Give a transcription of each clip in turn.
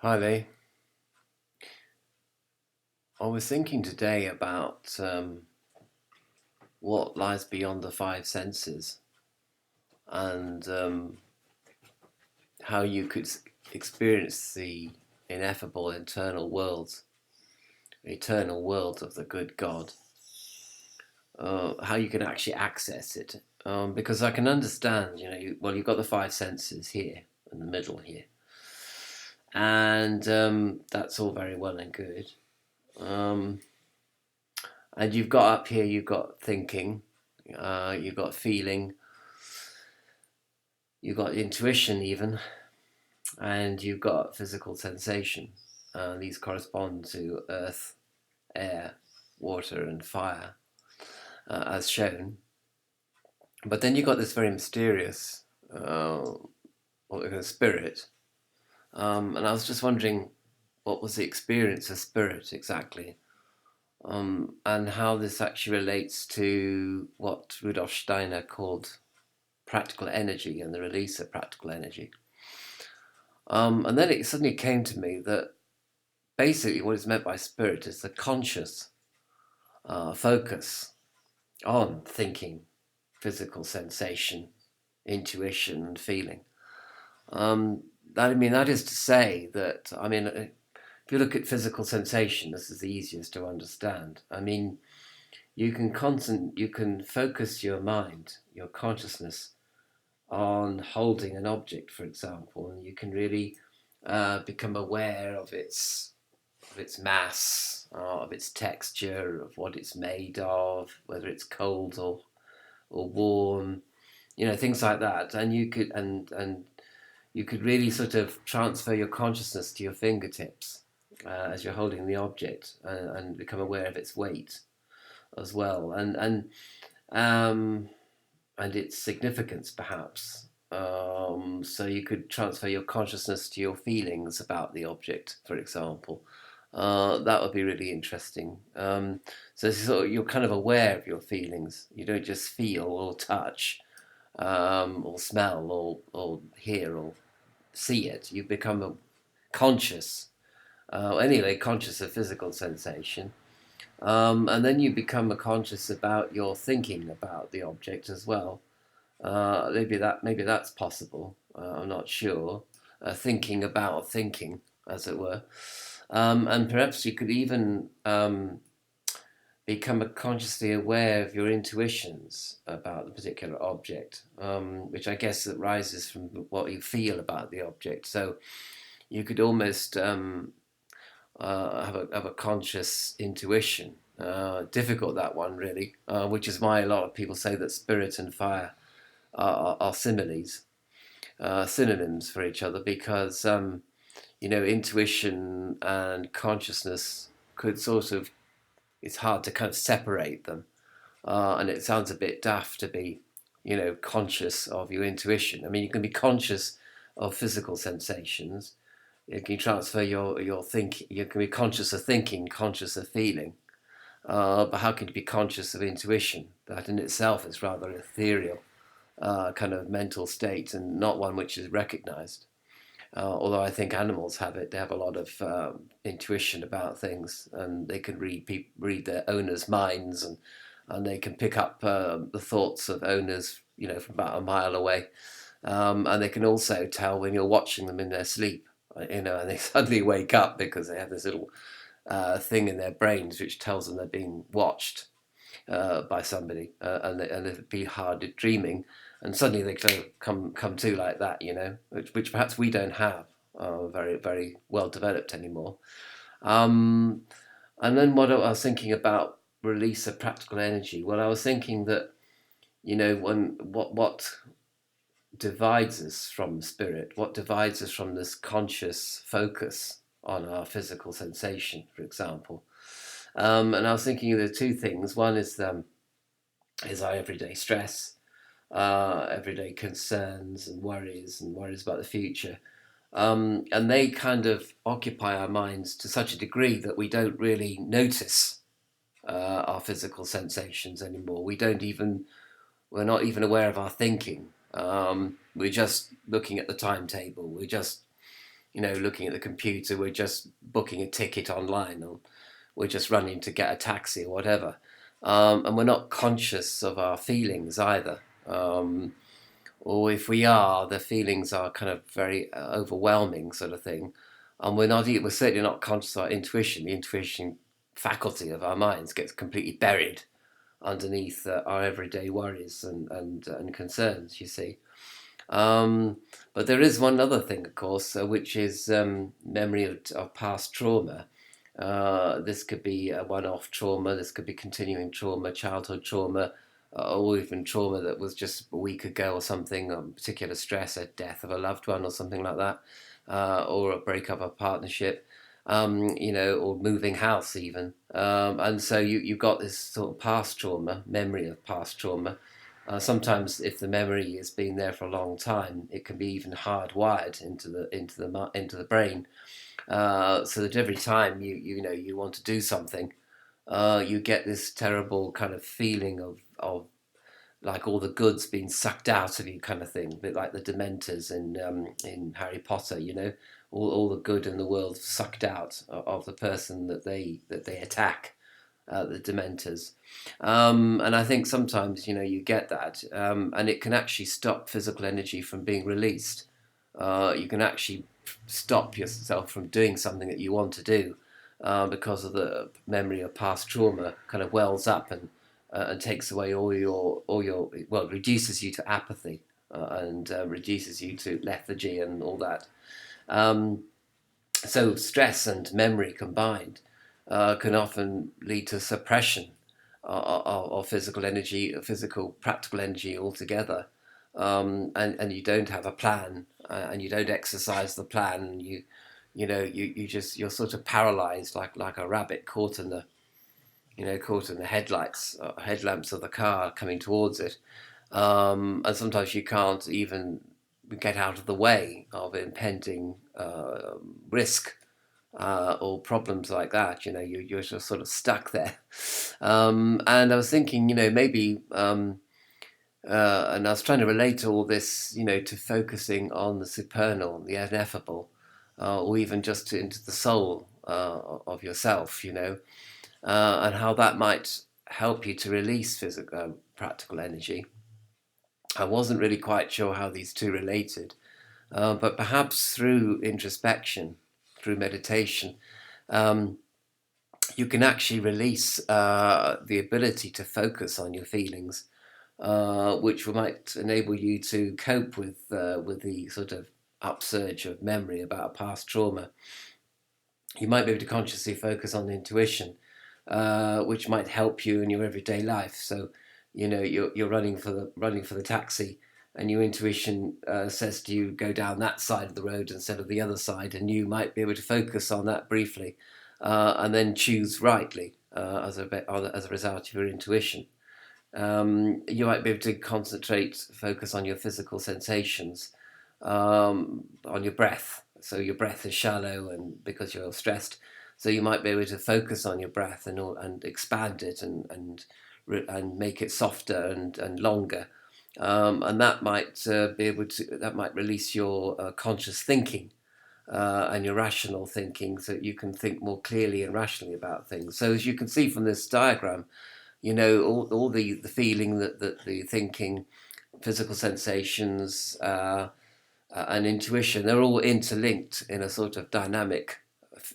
Hi Lee. I was thinking today about what lies beyond the five senses and how you could experience the ineffable eternal world of the good God, how you can actually access it. Because I can understand, you've got the five senses here in the middle here, and that's all very well and good. Um, and you've got up here, you've got thinking, you've got feeling, you've got intuition even, and you've got physical sensation. These correspond to earth, air, water, and fire, as shown. But then you've got this very mysterious spirit. And I was just wondering what was the experience of spirit exactly, and how this actually relates to what Rudolf Steiner called practical energy and the release of practical energy. And then it suddenly came to me that basically what is meant by spirit is the conscious focus on thinking, physical sensation, intuition, and feeling. Um, that is to say that, if you look at physical sensation, this is the easiest to understand. You can focus your mind, your consciousness, on holding an object, for example, and you can really become aware of its mass, of its texture, of what it's made of, whether it's cold or warm, things like that. And you could really sort of transfer your consciousness to your fingertips as you're holding the object, and become aware of its weight as well, um, and its significance, perhaps. So you could transfer your consciousness to your feelings about the object, for example. That would be really interesting. So you're kind of aware of your feelings. You don't just feel or touch, or smell or hear or see it. You become conscious. Conscious of physical sensation. And then you become conscious about your thinking about the object as well. Maybe that's possible. I'm not sure. Thinking about thinking, as it were. And perhaps you could even become consciously aware of your intuitions about the particular object, which I guess that rises from what you feel about the object. So you could almost have a conscious intuition. Difficult, that one, really, which is why a lot of people say that spirit and fire are similes, synonyms for each other, because intuition and consciousness could sort of, it's hard to kind of separate them, and it sounds a bit daft to be, conscious of your intuition. I mean, you can be conscious of physical sensations. You can transfer your think. You can be conscious of thinking, conscious of feeling. But how can you be conscious of intuition? That in itself is rather ethereal, kind of mental state, and not one which is recognized. Although I think animals have it, they have a lot of intuition about things, and they can read their owners' minds, and they can pick up the thoughts of owners, from about a mile away. And they can also tell when you're watching them in their sleep, and they suddenly wake up because they have this little thing in their brains which tells them they're being watched by somebody, and it'd be hard dreaming, and suddenly they come to like that, which perhaps we don't have very very well developed anymore. Um, and then what I was thinking about release of practical energy. Well, I was thinking that when what divides us from spirit, what divides us from this conscious focus on our physical sensation, for example. And I was thinking of the two things. One is our everyday stress, everyday concerns and worries about the future. And they kind of occupy our minds to such a degree that we don't really notice our physical sensations anymore. We're not even aware of our thinking. We're just looking at the timetable. We're just, looking at the computer, we're just booking a ticket online, or we're just running to get a taxi or whatever. And we're not conscious of our feelings either. Or if we are, the feelings are kind of very overwhelming sort of thing. And we're certainly not conscious of our intuition. The intuition faculty of our minds gets completely buried underneath our everyday worries and concerns, you see. But there is one other thing, of course, which is memory of past trauma. This could be a one-off trauma, this could be continuing trauma, childhood trauma, or even trauma that was just a week ago or something, particular stress, a death of a loved one or something like that, or a breakup of partnership, or moving house even. And so you've got this sort of past trauma, memory of past trauma. Sometimes, if the memory has been there for a long time, it can be even hardwired into the brain, so that every time you want to do something, you get this terrible kind of feeling of like all the goods being sucked out of you, kind of thing, a bit like the Dementors in Harry Potter. All the good in the world sucked out of the person that they attack, the Dementors. And I think sometimes, you get that, and it can actually stop physical energy from being released. You can actually stop yourself from doing something that you want to do, because of the memory of past trauma kind of wells up and takes away all your well, reduces you to apathy, and reduces you to lethargy and all that. So stress and memory combined can often lead to suppression of physical energy, physical practical energy altogether. And you don't have a plan, and you don't exercise the plan. And you're sort of paralyzed, like a rabbit caught in the headlamps of the car coming towards it. And sometimes you can't even get out of the way of impending risk, or problems like that. You're just sort of stuck there. And I was thinking, maybe, and I was trying to relate all this, to focusing on the supernal, the ineffable, or even just into the soul of yourself, and how that might help you to release physical, practical energy. I wasn't really quite sure how these two related, but perhaps through introspection, through meditation, you can actually release the ability to focus on your feelings, which might enable you to cope with the sort of upsurge of memory about a past trauma. You might be able to consciously focus on intuition, which might help you in your everyday life. So, you're running for the taxi, and your intuition says to you, go down that side of the road instead of the other side, and you might be able to focus on that briefly, and then choose rightly as a result of your intuition. You might be able to focus on your physical sensations, on your breath. So your breath is shallow, and because you're stressed, so you might be able to focus on your breath and expand it and make it softer and longer, and that might release your conscious thinking, and your rational thinking, so that you can think more clearly and rationally about things. So as you can see from this diagram, all the feeling, that the thinking, physical sensations, and intuition, they're all interlinked in a sort of dynamic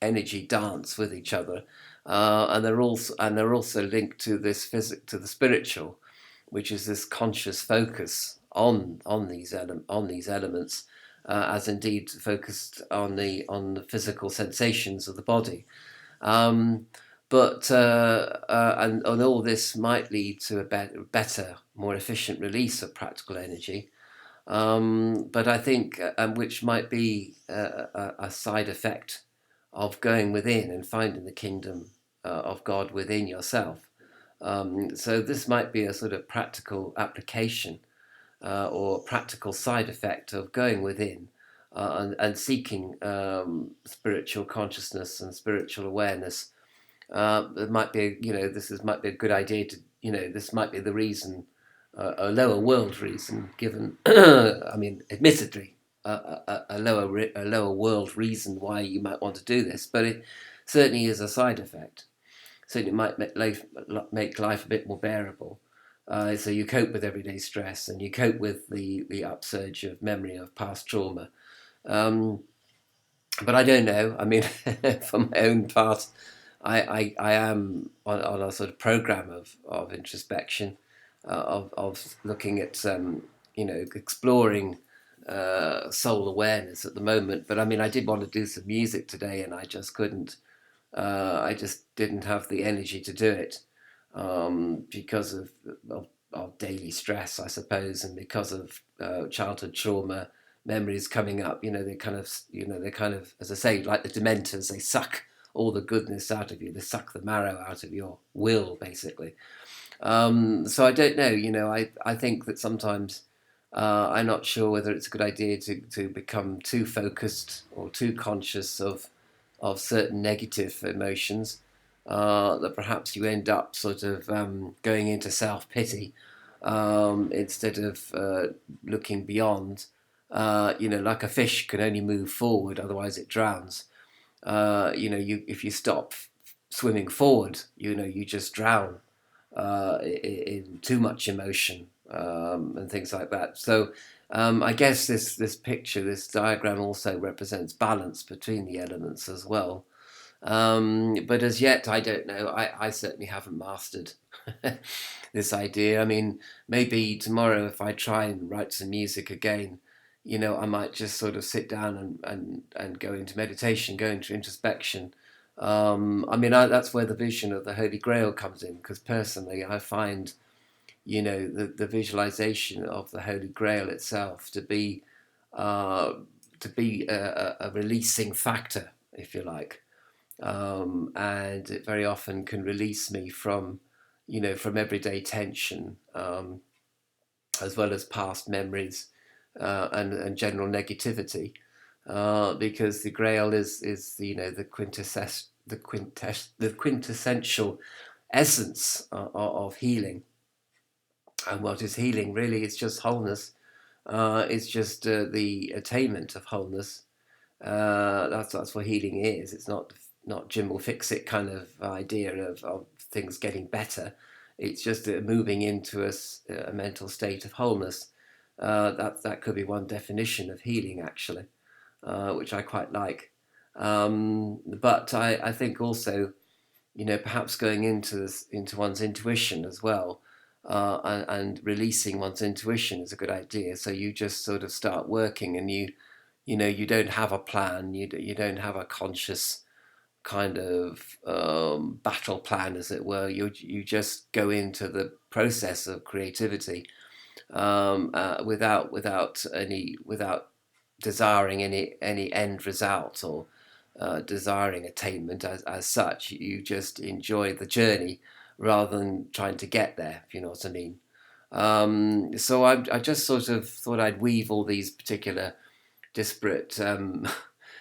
energy dance with each other, and they're also linked to to the spiritual, which is this conscious focus on these elements, as indeed focused on the physical sensations of the body. But and all this might lead to a better, more efficient release of practical energy. But I think, which might be a side effect of going within and finding the kingdom of God within yourself. So this might be a sort of practical application, or practical side effect of going within, and seeking spiritual consciousness and spiritual awareness. It might be, might be a good idea to, this might be the reason, a lower world reason, given, I mean, admittedly, a lower world reason why you might want to do this, but it certainly is a side effect. Certainly might make life a bit more bearable. So you cope with everyday stress and you cope with the upsurge of memory of past trauma. Um, but I don't know. I mean, for my own part, I am on a sort of program of introspection, of looking at, exploring soul awareness at the moment. But I mean, I did want to do some music today and I just couldn't. I just didn't have the energy to do it because of daily stress, I suppose, and because of childhood trauma memories coming up. They kind of, as I say, like the Dementors, they suck all the goodness out of you. They suck the marrow out of your will, basically. So I don't know. I think that sometimes I'm not sure whether it's a good idea to become too focused or too conscious of certain negative emotions, that perhaps you end up sort of going into self-pity instead of looking beyond. Like a fish can only move forward, otherwise it drowns. If you stop swimming forward, you just drown in too much emotion and things like that. So I guess this picture, this diagram also represents balance between the elements as well. But as yet, I don't know. I certainly haven't mastered this idea. I mean, maybe tomorrow, if I try and write some music again, I might just sort of sit down and go into meditation, go into introspection. I mean, that's where the vision of the Holy Grail comes in, because personally, I find, the visualization of the Holy Grail itself uh, to be a releasing factor, if you like. And it very often can release me from everyday tension, as well as past memories and general negativity, because the Grail is the quintessential essence of healing. And what is healing really? It's just wholeness. It's just the attainment of wholeness. That's what healing is. It's not Jim will fix it kind of idea of things getting better. It's just moving into a mental state of wholeness. That could be one definition of healing, actually, which I quite like. But I think also, perhaps going into one's intuition as well, and releasing one's intuition is a good idea. So you just sort of start working, and you don't have a plan. You don't have a conscious kind of battle plan, as it were. You just go into the process of creativity, without desiring any end result, or desiring attainment as such. You just enjoy the journey rather than trying to get there, if you know what I mean. So I just sort of thought I'd weave all these particular disparate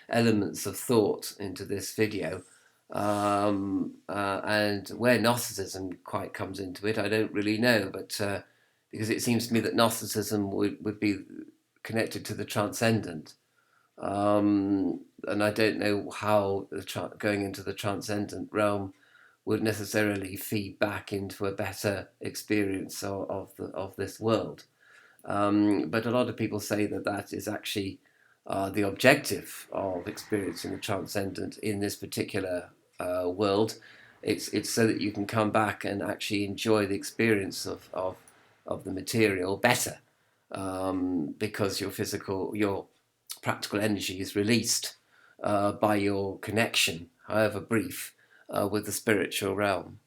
elements of thought into this video. And where Gnosticism quite comes into it, I don't really know, but because it seems to me that Gnosticism would be connected to the transcendent. And I don't know how going into the transcendent realm would necessarily feed back into a better experience of this world. But a lot of people say that is actually the objective of experiencing the transcendent in this particular world. It's so that you can come back and actually enjoy the experience of the material better, because your practical energy is released by your connection, however brief, with the spiritual realm.